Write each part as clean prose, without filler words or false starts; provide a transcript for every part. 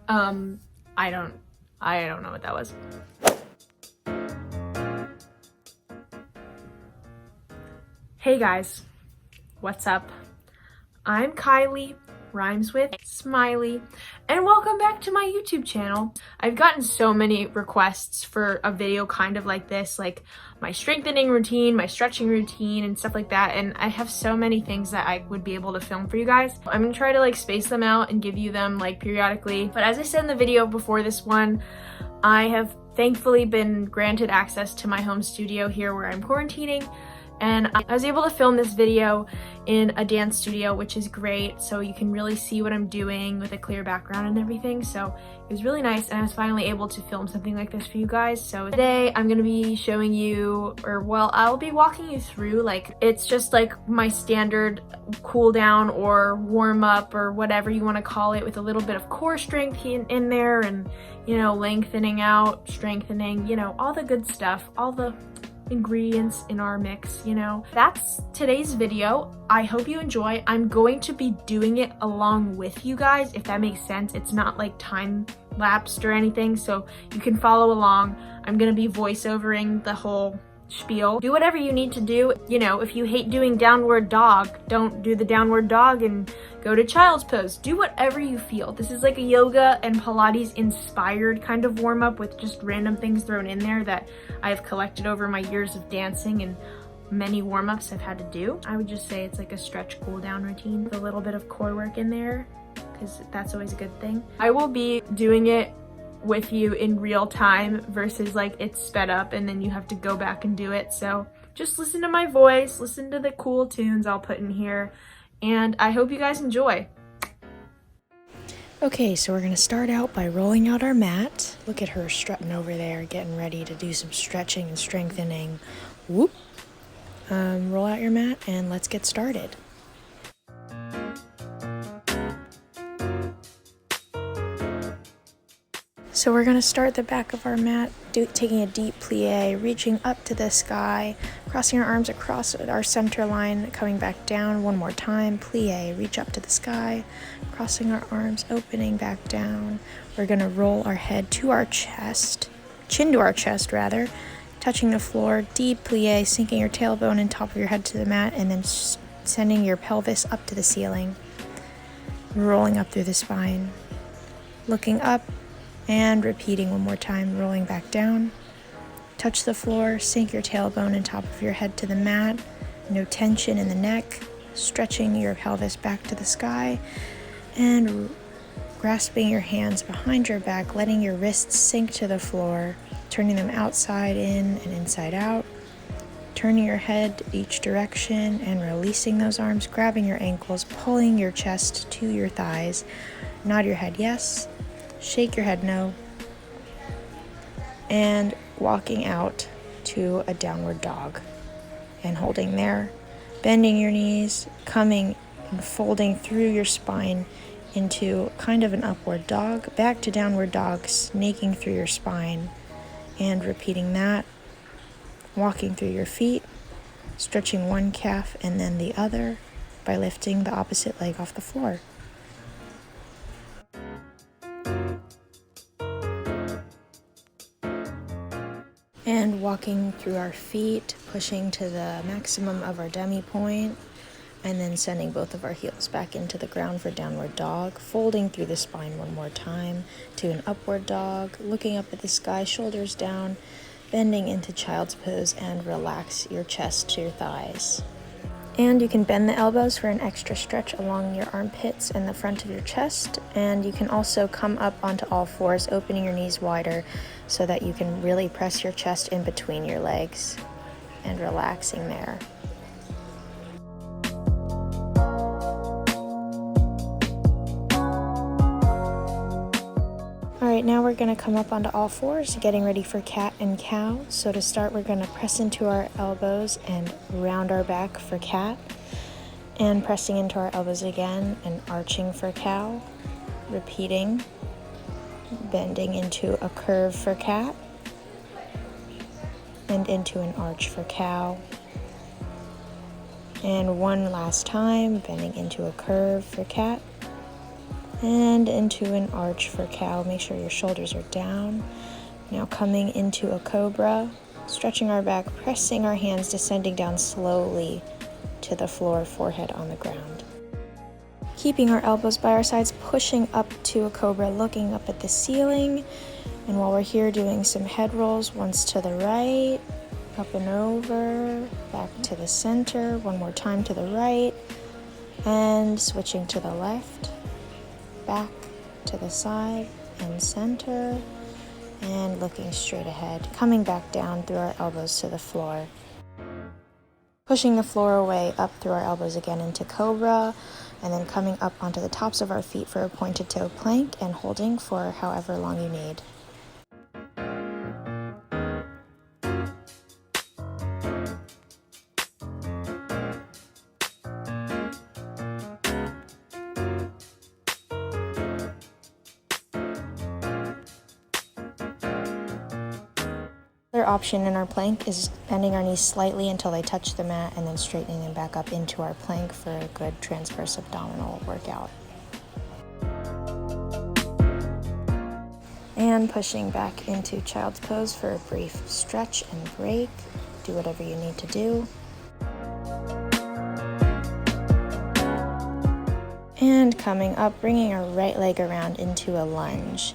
Um, I don't know what that was. Hey guys, what's up? I'm Kylie, rhymes with Smiley, and welcome back to my YouTube channel. I've gotten so many requests for a video kind of like this, like my strengthening routine, my stretching routine, and stuff like that, and I have so many things that I would be able to film for you guys. I'm gonna try to like space them out and give you them like periodically, but as I said in the video before this one, I have thankfully been granted access to my home studio here where I'm quarantining, and I was able to film this video in a dance studio, which is great, so you can really see what I'm doing with a clear background and everything. So it was really nice, and I was finally able to film something like this for you guys. So today I'm gonna be showing you, or well, I'll be walking you through, like, it's just like my standard cool down or warm up or whatever you want to call it, with a little bit of core strength in there, and you know, lengthening out, strengthening, you know, all the good stuff, all the ingredients in our mix, you know. That's today's video. I hope you enjoy. I'm going to be doing it along with you guys, if that makes sense. It's not like time lapsed or anything, so you can follow along. I'm gonna be voiceovering the whole spiel. Do whatever you need to do. You know, if you hate doing downward dog, don't do the downward dog and go to child's pose. Do whatever you feel. This is like a yoga and Pilates inspired kind of warm up with just random things thrown in there that I've collected over my years of dancing and many warm-ups I've had to do. I would just say it's like a stretch cool down routine with a little bit of core work in there, because that's always a good thing. I will be doing it with you in real time versus like it's sped up and then you have to go back and do it. So just listen to my voice, listen to the cool tunes I'll put in here, and I hope you guys enjoy. Okay, so we're gonna start out by rolling out our mat. Look at her strutting over there, getting ready to do some stretching and strengthening. Whoop. Roll out your mat and let's get started. So we're going to start the back of our mat, taking a deep plie, reaching up to the sky, crossing our arms across our center line, coming back down one more time, plie, reach up to the sky, crossing our arms, opening back down. We're going to roll our head to our chest, chin to our chest rather, touching the floor, deep plie, sinking your tailbone and top of your head to the mat, and then sending your pelvis up to the ceiling, rolling up through the spine, looking up, and repeating one more time, rolling back down. Touch the floor, sink your tailbone and top of your head to the mat. No tension in the neck, stretching your pelvis back to the sky, and grasping your hands behind your back, letting your wrists sink to the floor, turning them outside in and inside out, turning your head each direction and releasing those arms, grabbing your ankles, pulling your chest to your thighs. Nod your head yes, shake your head no, and walking out to a downward dog and holding there, bending your knees, coming and folding through your spine into kind of an upward dog, back to downward dog, snaking through your spine, and repeating that, walking through your feet, stretching one calf and then the other by lifting the opposite leg off the floor. And walking through our feet, pushing to the maximum of our demi point, and then sending both of our heels back into the ground for downward dog, folding through the spine one more time to an upward dog, looking up at the sky, shoulders down, bending into child's pose, and relax your chest to your thighs. And you can bend the elbows for an extra stretch along your armpits and the front of your chest. And you can also come up onto all fours, opening your knees wider so that you can really press your chest in between your legs and relaxing there. Alright, now we're going to come up onto all fours, getting ready for cat and cow. So to start, we're going to press into our elbows and round our back for cat, and pressing into our elbows again and arching for cow, repeating, bending into a curve for cat, and into an arch for cow. And one last time, bending into a curve for cat, and into an arch for cow. Make sure your shoulders are down. Now coming into a cobra, stretching our back, pressing our hands, descending down slowly to the floor, forehead on the ground. Keeping our elbows by our sides, pushing up to a cobra, looking up at the ceiling. And while we're here, doing some head rolls, once to the right, up and over, back to the center, one more time to the right, and switching to the left, back to the side and center, and looking straight ahead, coming back down through our elbows to the floor. Pushing the floor away, up through our elbows again into cobra, and then coming up onto the tops of our feet for a pointed toe plank and holding for however long you need. Another option in our plank is bending our knees slightly until they touch the mat and then straightening them back up into our plank for a good transverse abdominal workout. And pushing back into child's pose for a brief stretch and break. Do whatever you need to do. And coming up, bringing our right leg around into a lunge,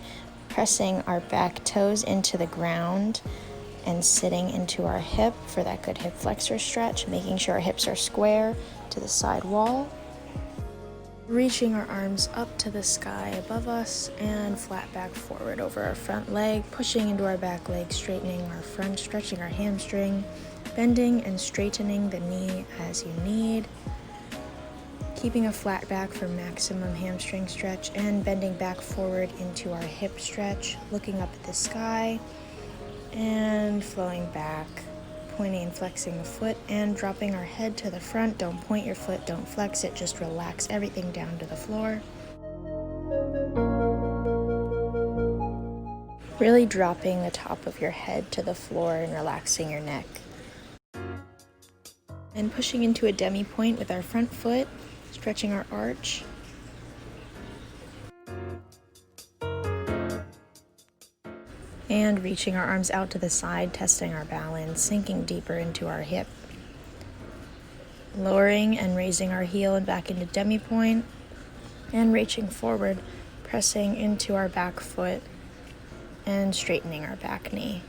pressing our back toes into the ground and sitting into our hip for that good hip flexor stretch, making sure our hips are square to the side wall. Reaching our arms up to the sky above us and flat back forward over our front leg, pushing into our back leg, straightening our front, stretching our hamstring, bending and straightening the knee as you need. Keeping a flat back for maximum hamstring stretch and bending back forward into our hip stretch, looking up at the sky and flowing back, pointing and flexing the foot and dropping our head to the front. Don't point your foot, don't flex it, just relax everything down to the floor. Really dropping the top of your head to the floor and relaxing your neck. And pushing into a demi point with our front foot, stretching our arch. And reaching our arms out to the side, testing our balance, sinking deeper into our hip. Lowering and raising our heel and back into demi point. And reaching forward, pressing into our back foot and straightening our back knee.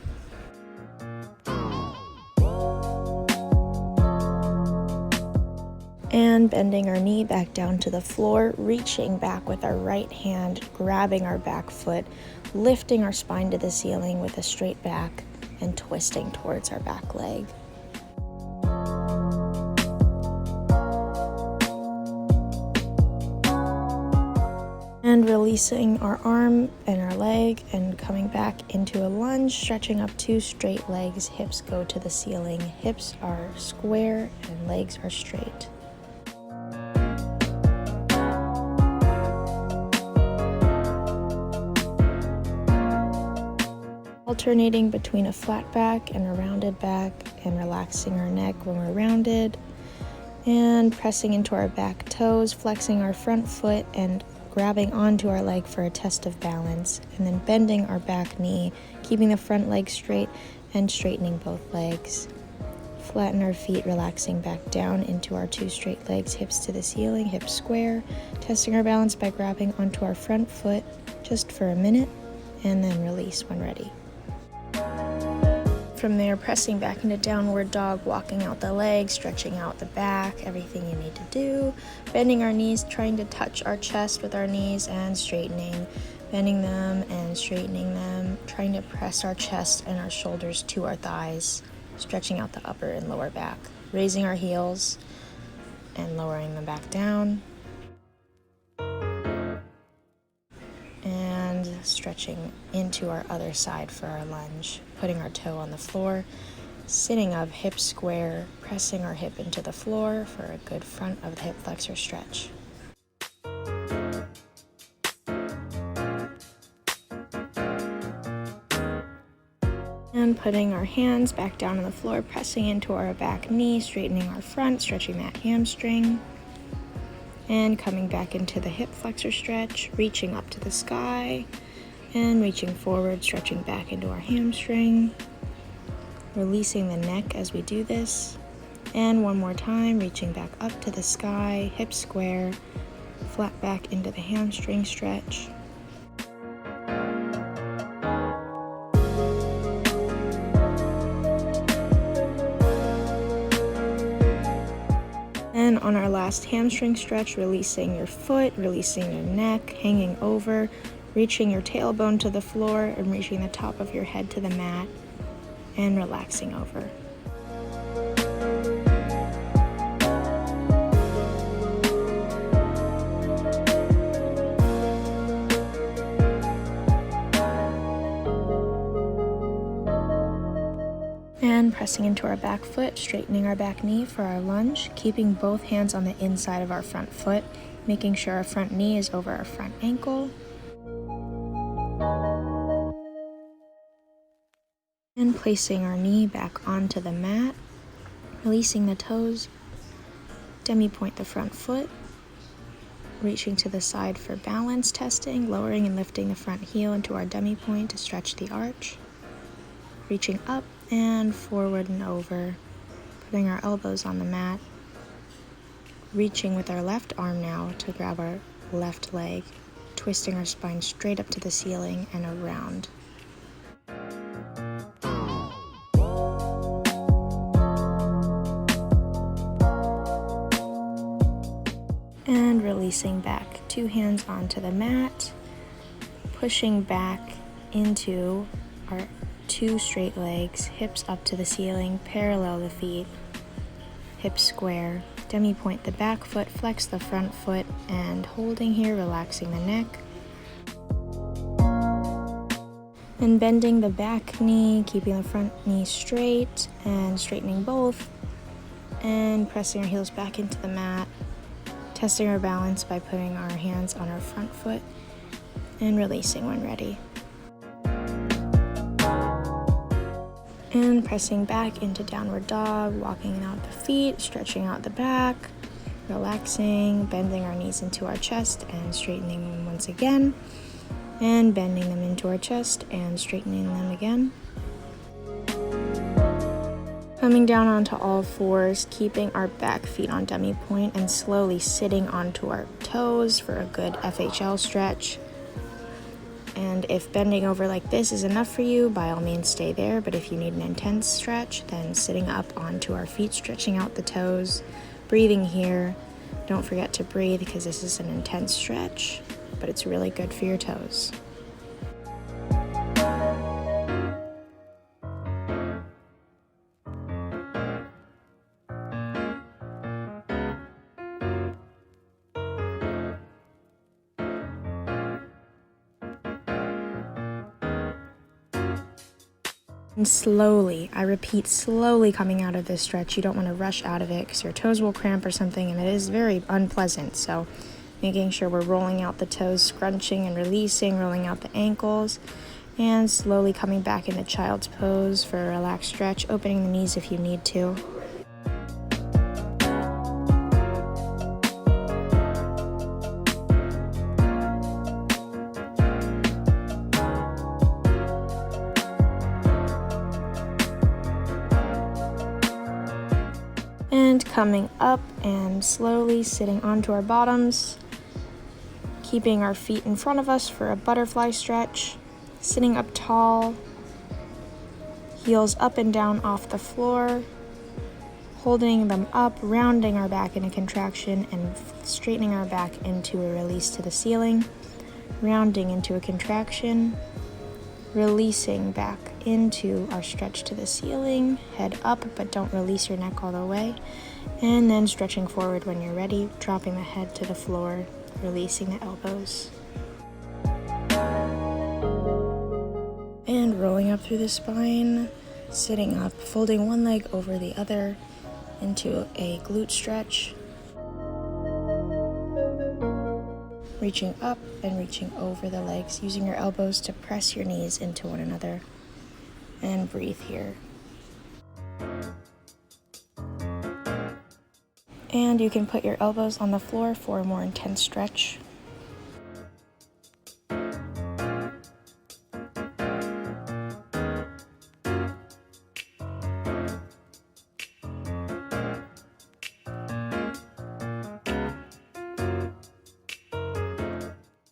And bending our knee back down to the floor, reaching back with our right hand, grabbing our back foot, lifting our spine to the ceiling with a straight back, and twisting towards our back leg. And releasing our arm and our leg and coming back into a lunge, stretching up 2 straight legs, hips go to the ceiling, hips are square and legs are straight. Alternating between a flat back and a rounded back and relaxing our neck when we're rounded and pressing into our back toes, flexing our front foot and grabbing onto our leg for a test of balance, and then bending our back knee, keeping the front leg straight and straightening both legs. Flatten our feet, relaxing back down into our 2 straight legs, hips to the ceiling, hips square, testing our balance by grabbing onto our front foot just for a minute and then release when ready. From there, pressing back into downward dog, walking out the legs, stretching out the back, everything you need to do. Bending our knees, trying to touch our chest with our knees and straightening. Bending them and straightening them, trying to press our chest and our shoulders to our thighs, stretching out the upper and lower back. Raising our heels and lowering them back down. And stretching into our other side for our lunge, putting our toe on the floor, sitting up, hips square, pressing our hip into the floor for a good front of the hip flexor stretch. And putting our hands back down on the floor, pressing into our back knee, straightening our front, stretching that hamstring. And coming back into the hip flexor stretch, reaching up to the sky, and reaching forward, stretching back into our hamstring, releasing the neck as we do this. And one more time, reaching back up to the sky, hip square, flat back into the hamstring stretch. And on our last hamstring stretch, releasing your foot, releasing your neck, hanging over, reaching your tailbone to the floor and reaching the top of your head to the mat, and relaxing over. And pressing into our back foot, straightening our back knee for our lunge, keeping both hands on the inside of our front foot, making sure our front knee is over our front ankle. And placing our knee back onto the mat, releasing the toes, demi-point the front foot, reaching to the side for balance testing, lowering and lifting the front heel into our demi-point to stretch the arch, reaching up and forward and over, putting our elbows on the mat, reaching with our left arm now to grab our left leg, twisting our spine straight up to the ceiling and around. And releasing back, 2 hands onto the mat, pushing back into our 2 straight legs, hips up to the ceiling, parallel the feet, hips square, demi-point the back foot, flex the front foot, and holding here, relaxing the neck. And bending the back knee, keeping the front knee straight, and straightening both, and pressing our heels back into the mat, testing our balance by putting our hands on our front foot, and releasing when ready. And pressing back into downward dog, walking out the feet, stretching out the back, relaxing, bending our knees into our chest and straightening them once again, and bending them into our chest and straightening them again. Coming down onto all fours, keeping our back feet on demi-point and slowly sitting onto our toes for a good FHL stretch. And if bending over like this is enough for you, by all means stay there. But if you need an intense stretch, then sitting up onto our feet, stretching out the toes, breathing here. Don't forget to breathe because this is an intense stretch, but it's really good for your toes. And slowly, I repeat, slowly coming out of this stretch. You don't want to rush out of it because your toes will cramp or something, and it is very unpleasant. So making sure we're rolling out the toes, scrunching and releasing, rolling out the ankles, and slowly coming back into child's pose for a relaxed stretch, opening the knees if you need to. And coming up and slowly sitting onto our bottoms, keeping our feet in front of us for a butterfly stretch, sitting up tall, heels up and down off the floor, holding them up, rounding our back in a contraction and straightening our back into a release to the ceiling, rounding into a contraction, releasing back into our stretch to the ceiling, head up but don't release your neck all the way, and then stretching forward when you're ready, dropping the head to the floor, releasing the elbows. And rolling up through the spine, sitting up, folding one leg over the other into a glute stretch, reaching up and reaching over the legs, using your elbows to press your knees into one another, and breathe here. And you can put your elbows on the floor for a more intense stretch.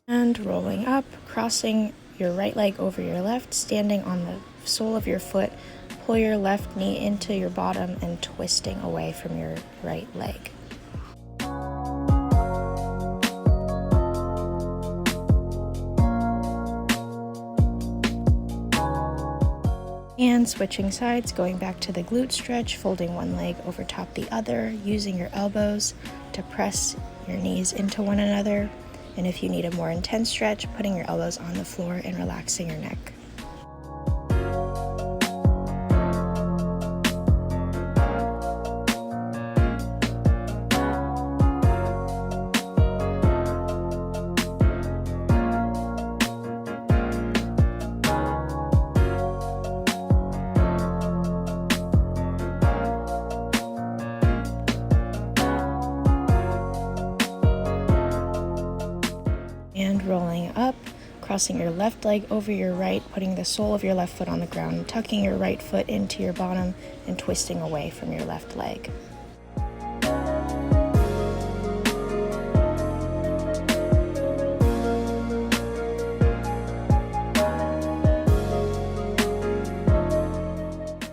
And rolling up, crossing your right leg over your left, standing on the sole of your foot, pull your left knee into your bottom and twisting away from your right leg. And switching sides, going back to the glute stretch, folding one leg over top the other, using your elbows to press your knees into one another. And if you need a more intense stretch, putting your elbows on the floor and relaxing your neck. And rolling up, crossing your left leg over your right, putting the sole of your left foot on the ground, tucking your right foot into your bottom and twisting away from your left leg.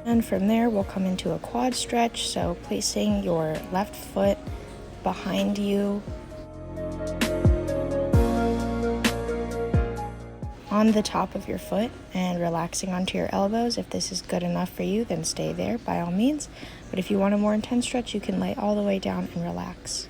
And from there, we'll come into a quad stretch, so placing your left foot behind you on the top of your foot and relaxing onto your elbows. If this is good enough for you, then stay there by all means. But if you want a more intense stretch, you can lay all the way down and relax.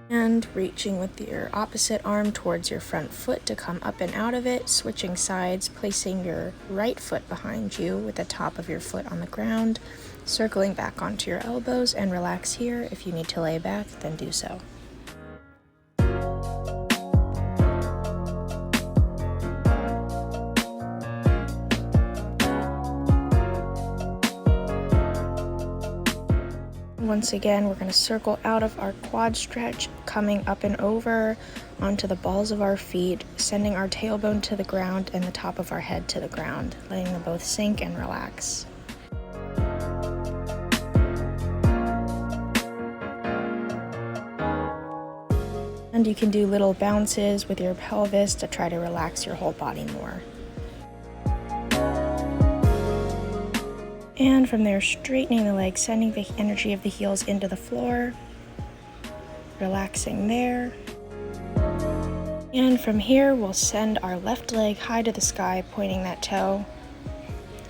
And reaching with your opposite arm towards your front foot to come up and out of it, switching sides, placing your right foot behind you with the top of your foot on the ground, circling back onto your elbows and relax here. If you need to lay back, then do so. Once again, we're going to circle out of our quad stretch, coming up and over onto the balls of our feet, sending our tailbone to the ground and the top of our head to the ground, letting them both sink and relax. And you can do little bounces with your pelvis to try to relax your whole body more. And from there, straightening the legs, sending the energy of the heels into the floor, relaxing there. And from here, we'll send our left leg high to the sky, pointing that toe,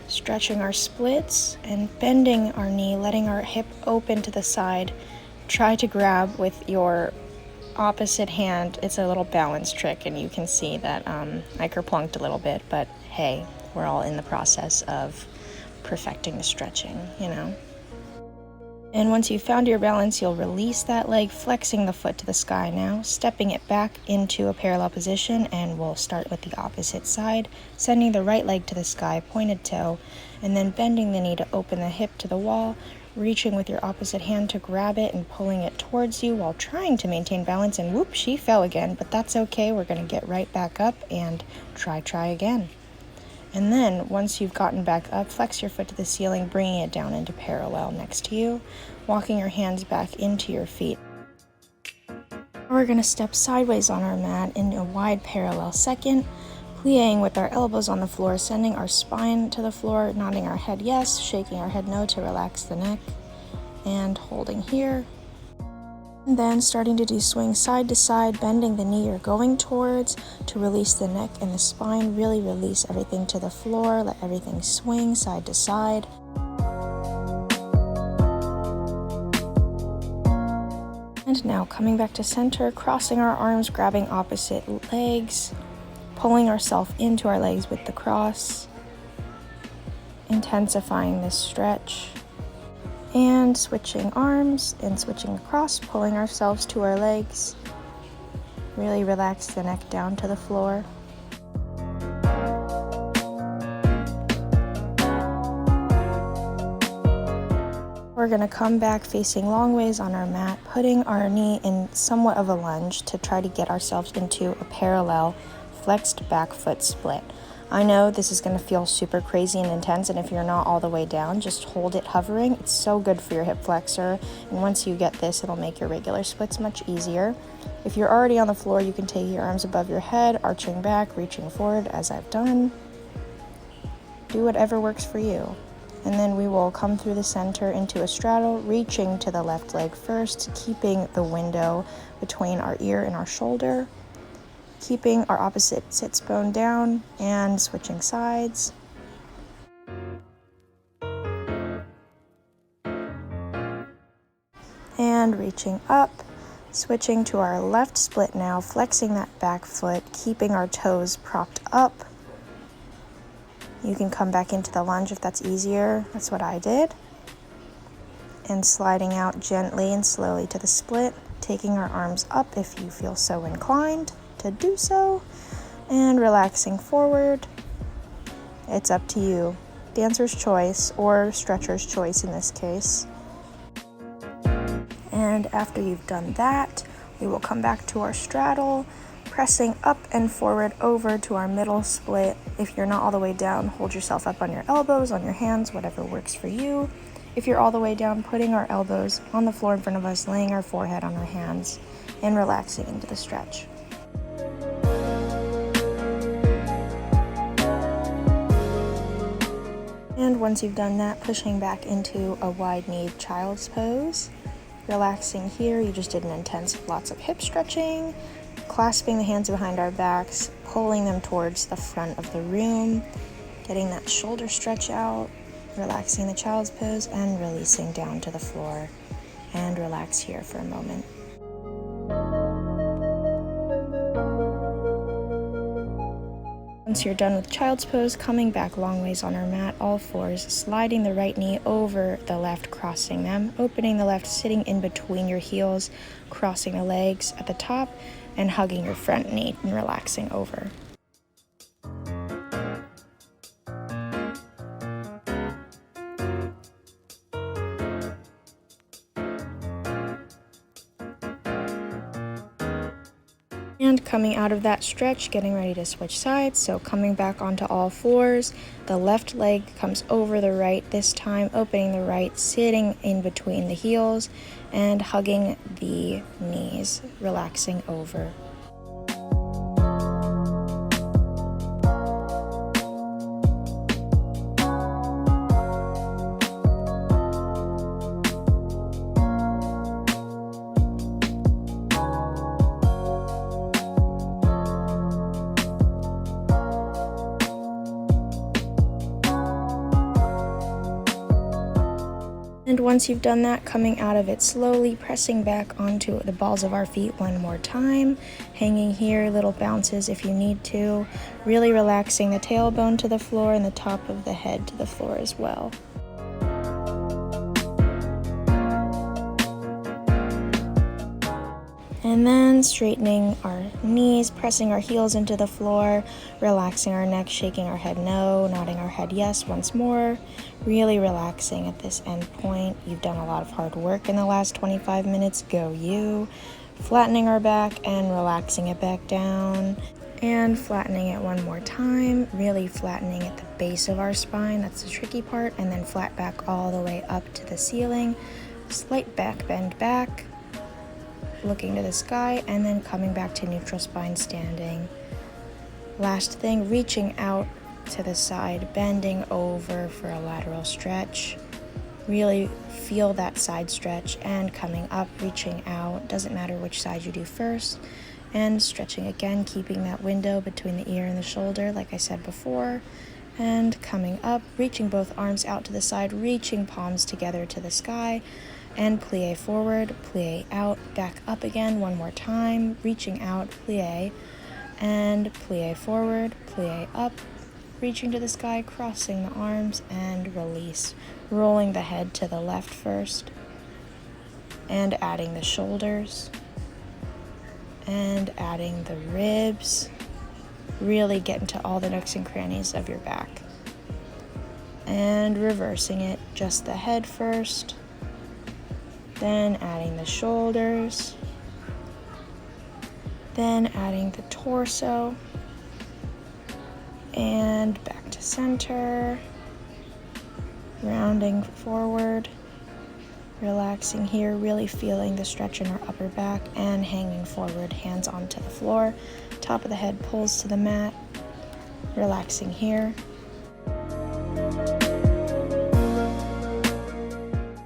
stretching our splits and bending our knee, letting our hip open to the side. Try to grab with your opposite hand. It's a little balance trick, and you can see that I kerplunked a little bit, but hey, we're all in the process of perfecting the stretching, you know. And once you've found your balance, you'll release that leg, flexing the foot to the sky now, stepping it back into a parallel position, and we'll start with the opposite side, sending the right leg to the sky, pointed toe, and then bending the knee to open the hip to the wall, reaching with your opposite hand to grab it and pulling it towards you while trying to maintain balance, and whoop, she fell again, but that's okay. We're going to get right back up and try again. And then, once you've gotten back up, flex your foot to the ceiling, bringing it down into parallel next to you, walking your hands back into your feet. We're going to step sideways on our mat in a wide parallel second, plying with our elbows on the floor, sending our spine to the floor, nodding our head yes, shaking our head no to relax the neck, and holding here. And then starting to do swings side to side, bending the knee you're going towards to release the neck and the spine. Really release everything to the floor, let everything swing side to side. And now coming back to center, crossing our arms, grabbing opposite legs, pulling ourselves into our legs with the cross, intensifying this stretch. And switching arms and switching across, pulling ourselves to our legs. Really relax the neck down to the floor. We're going to come back facing long ways on our mat, putting our knee in somewhat of a lunge to try to get ourselves into a parallel flexed back foot split. I know this is going to feel super crazy and intense, and if you're not all the way down, just hold it hovering. It's so good for your hip flexor, and once you get this, it'll make your regular splits much easier. If you're already on the floor, you can take your arms above your head, arching back, reaching forward as I've done. Do whatever works for you. And then we will come through the center into a straddle, reaching to the left leg first, keeping the window between our ear and our shoulder, keeping our opposite sits bone down, and switching sides. And reaching up, switching to our left split now, flexing that back foot, keeping our toes propped up. You can come back into the lunge if that's easier. That's what I did. And sliding out gently and slowly to the split, taking our arms up if you feel so inclined to do so, and relaxing forward. It's up to you. Dancer's choice, or stretcher's choice in this case. And after you've done that, we will come back to our straddle, pressing up and forward over to our middle split. If you're not all the way down, hold yourself up on your elbows, on your hands, whatever works for you. If you're all the way down, putting our elbows on the floor in front of us, laying our forehead on our hands, and relaxing into the stretch. And once you've done that, pushing back into a wide-kneed child's pose. Relaxing here, you just did an intense, lots of hip stretching, clasping the hands behind our backs, pulling them towards the front of the room, getting that shoulder stretch out, relaxing the child's pose, and releasing down to the floor. And relax here for a moment. Once you're done with child's pose, coming back long ways on our mat, all fours, sliding the right knee over the left, crossing them, opening the left, sitting in between your heels, crossing the legs at the top, and hugging your front knee and relaxing over. And coming out of that stretch, getting ready to switch sides. So coming back onto all fours, the left leg comes over the right this time, opening the right, sitting in between the heels, and hugging the knees, relaxing over. And once you've done that, coming out of it slowly, pressing back onto the balls of our feet one more time, hanging here, little bounces if you need to, really relaxing the tailbone to the floor and the top of the head to the floor as well. And then straightening our knees, pressing our heels into the floor, relaxing our neck, shaking our head no, nodding our head yes once more, really relaxing at this end point. You've done a lot of hard work in the last 25 minutes, go you. Flattening our back and relaxing it back down, and flattening it one more time, really flattening at the base of our spine, that's the tricky part, and then flat back all the way up to the ceiling, slight back bend back, looking to the sky, and then coming back to neutral spine standing. Last thing, reaching out to the side, bending over for a lateral stretch. Really feel that side stretch, and coming up, reaching out, doesn't matter which side you do first, and stretching again, keeping that window between the ear and the shoulder like I said before, and coming up, reaching both arms out to the side, reaching palms together to the sky, and plie forward, plie out, back up again one more time, reaching out, plie, and plie forward, plie up, reaching to the sky, crossing the arms, and release, rolling the head to the left first, and adding the shoulders, and adding the ribs, really get into all the nooks and crannies of your back, and reversing it, just the head first, then adding the shoulders, then adding the torso, and back to center, rounding forward, relaxing here, really feeling the stretch in our upper back and hanging forward, hands onto the floor, top of the head pulls to the mat, relaxing here.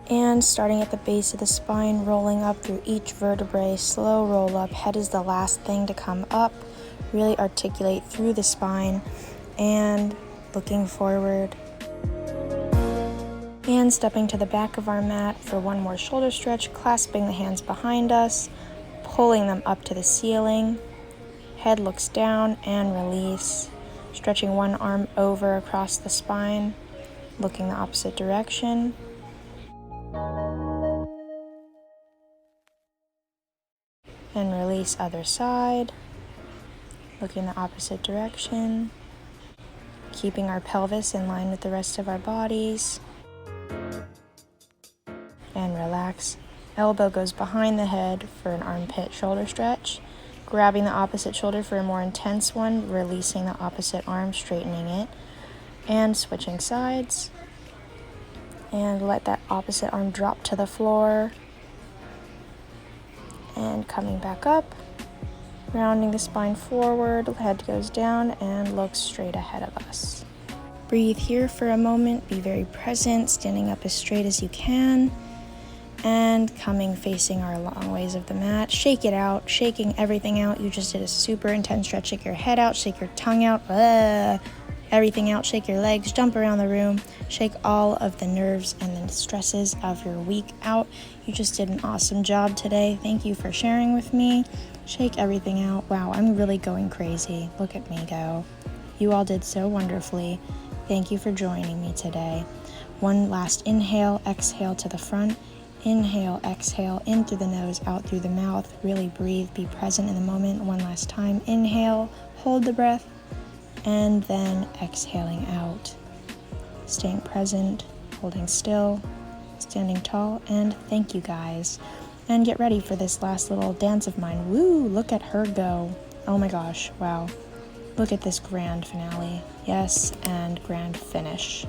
And starting at the base of the spine, rolling up through each vertebrae, slow roll up, head is the last thing to come up, really articulate through the spine and looking forward. And stepping to the back of our mat for one more shoulder stretch, clasping the hands behind us, pulling them up to the ceiling, head looks down and release, stretching one arm over across the spine, looking the opposite direction. And release other side, looking the opposite direction, keeping our pelvis in line with the rest of our bodies. And relax. Elbow goes behind the head for an armpit shoulder stretch, grabbing the opposite shoulder for a more intense one, releasing the opposite arm, straightening it, and switching sides. And let that opposite arm drop to the floor. And coming back up, rounding the spine forward, head goes down and looks straight ahead of us. Breathe here for a moment, be very present, standing up as straight as you can, and coming facing our long ways of the mat. Shake it out, shaking everything out. You just did a super intense stretch. Shake your head out, shake your tongue out, everything out, shake your legs, jump around the room, shake all of the nerves and the stresses of your week out. You just did an awesome job today. Thank you for sharing with me. Shake everything out. Wow, I'm really going crazy. Look at me go. You all did so wonderfully. Thank you for joining me today. One last inhale, exhale to the front. Inhale, exhale, in through the nose, out through the mouth. Really breathe, be present in the moment. One last time. Inhale, hold the breath, and then exhaling out. Staying present, holding still, standing tall, and thank you guys. And get ready for this last little dance of mine. Woo, look at her go. Oh my gosh, wow. Look at this grand finale. Yes, and grand finish.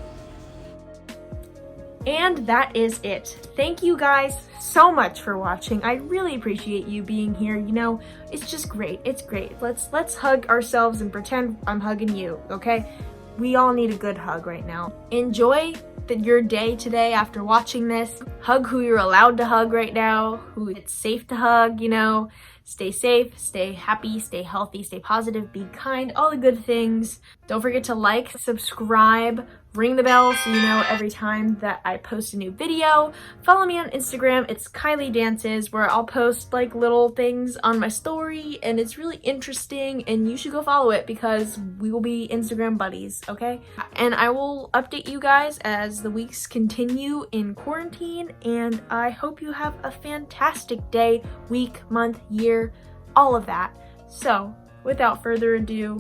And that is it. Thank you guys so much for watching. I really appreciate you being here. You know, it's just great. It's great. Let's hug ourselves and pretend I'm hugging you, okay? We all need a good hug right now. Enjoy your day today after watching this. Hug who you're allowed to hug right now, who it's safe to hug, you know. Stay safe, stay happy, stay healthy, stay positive, be kind, all the good things. Don't forget to like, subscribe, ring the bell so you know every time that I post a new video. Follow me on Instagram, it's Kylie Dances, where I'll post like little things on my story and it's really interesting and you should go follow it because we will be Instagram buddies, okay? And I will update you guys as the weeks continue in quarantine, and I hope you have a fantastic day, week, month, year, all of that. So without further ado,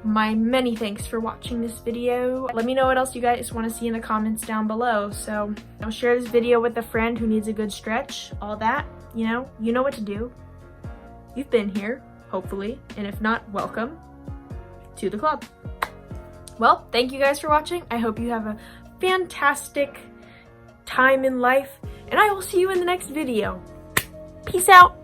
my many thanks for watching this video. Let me know what else you guys want to see in the comments down below. So share this video with a friend who needs a good stretch, all that, you know what to do. You've been here, hopefully, and if not, welcome to the club. Well, thank you guys for watching. I hope you have a fantastic time in life, and I will see you in the next video. Peace out.